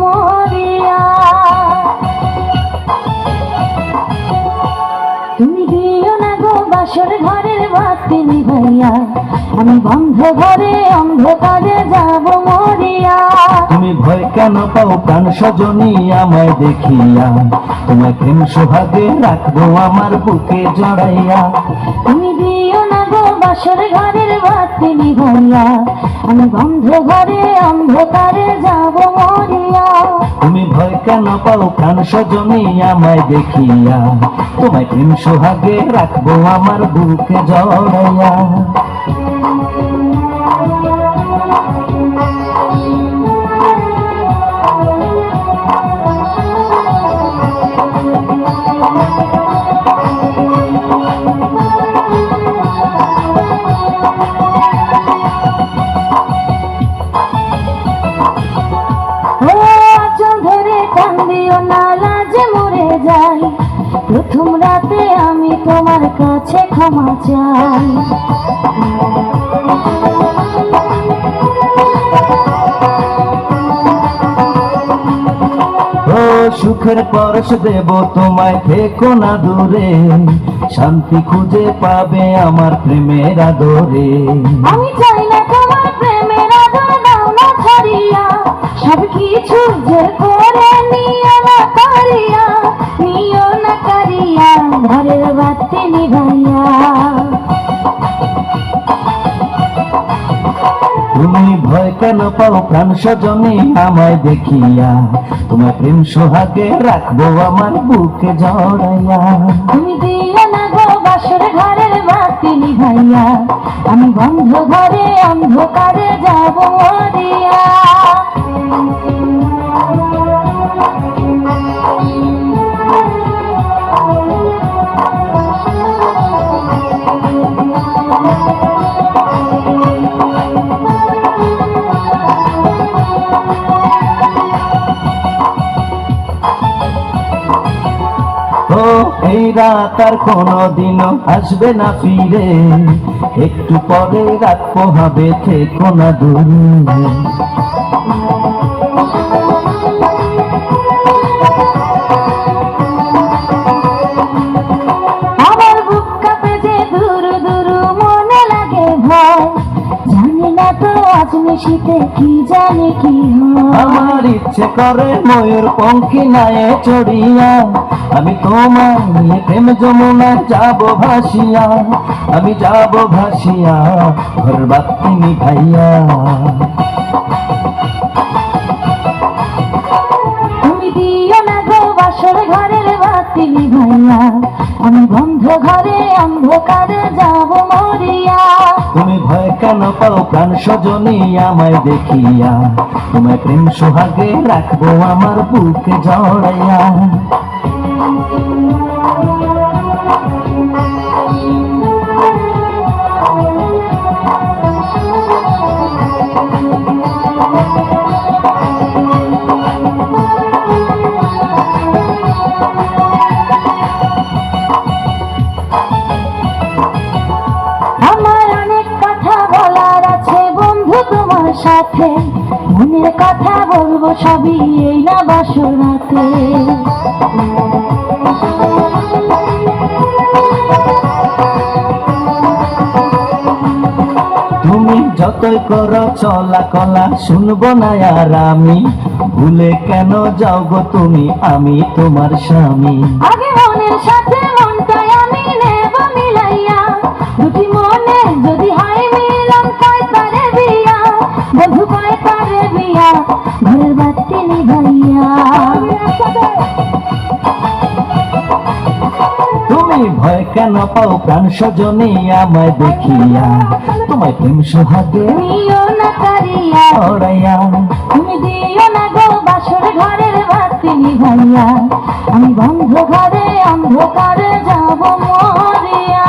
মরিয়া। তুমি দিও না গো বাসর ঘরের বাতি নিভাইয়া, আমি বন্ধ ঘরে অন্ধকারে যাব মরিয়া। তুমি ভয় কেন পাও প্রাণ সজনী আমায় দেখিয়া, তোমায় প্রেম সোহাগে রাখবো আমার বুকে জড়াইয়া। তুমি দিও না গো বাসর ঘরের বাতি নিভাইয়া, আমি বন্ধ ঘরে অন্ধকারে যাব মরিয়া। তুমি ভয় কেন পাও প্রাণ সজনী আমায় দেখিয়া, তোমায় প্রেম সোহাগে রাখবো আমার বুকে জড়াইয়া। প্রথম রাতে আমি তোমার কাছে ক্ষমা চাই। ও সুখের পরশ দেব তোমায়, থেকো না দূরে, শান্তি খুঁজে পাবে আমার প্রেমের আদরে। আমি চাই না তোমার প্রেমের আদর, দাও না ছাড়িয়া, সব কিছু যে করে নিও না কারিয়া, নিও না কারিয়া ঘরের বাতি নিভাইয়া। তুমি ভয় কেন পাও প্রাণ সজনী আমায় দেখিয়া, তোমার প্রেম সোহাগে রাখবো আমার বুকে জড়াইয়া। তুমি দিও না গো বাসর ঘরের বাতি নিভাইয়া, আমি বন্ধ ঘরে অন্ধকারে যাব মরিয়া। ও এই রাত আর কোনদিনও আসবে না ফিরে, একটু পরে রাত পোহাবে, থেকো না দূরে। আমার বুক কাঁপে যে দুরু দুরু, মনে লাগে ভয়, জানি না তো আজ নিশিতে কি জানি কি হয়। আমার ইচ্ছে করে ময়ূর পঙ্খী নায়ে চড়িয়া, আমি তোমার নিয়ে প্রেম যমুনায় যাব ভাসিয়া, আমি যাব ভাসিয়া ঘর বাতি নিভাইয়া। তুমি দিও না গো বাসর ঘরের বাতি নিভাইয়া, আমি বন্ধ ঘরে অন্ধকারে যাব মরিয়া। তুমি ভয় কেন পাও প্রাণ সজনী আমায় দেখিয়া, তোমায় প্রেম সোহাগে রাখবো আমার বুকে জড়াইয়া। আমার অনেক কথা বলার আছে বন্ধু তোমার সাথে, মনের কথা বলবো সবই এই না বাসর রাতে। তুমি যতই করো চলা কলা, শুনবো না আর আমি, ভুলে কেন যাও গো তুমি, আমি তোমার স্বামী। আগে মনের সাথে মনটাই আমি নেব মিলাইয়া, দুটি মনে যদি হয় মিলন কয় তারে বিয়া, বধু কয় তারে বিয়া ঘরের বাতি নিভাইয়া। তুমি ভয় কেন পাও প্রাণ সজনী আমায় দেখিয়া, তোমায় প্রেম সোহাগে নিও না কারিয়া, জড়াইয়া। তুমি দিও না গো বাসর ঘরের বাতি নিভাইয়া, আমি বন্ধ ঘরে অন্ধকারে যাব মরিয়া।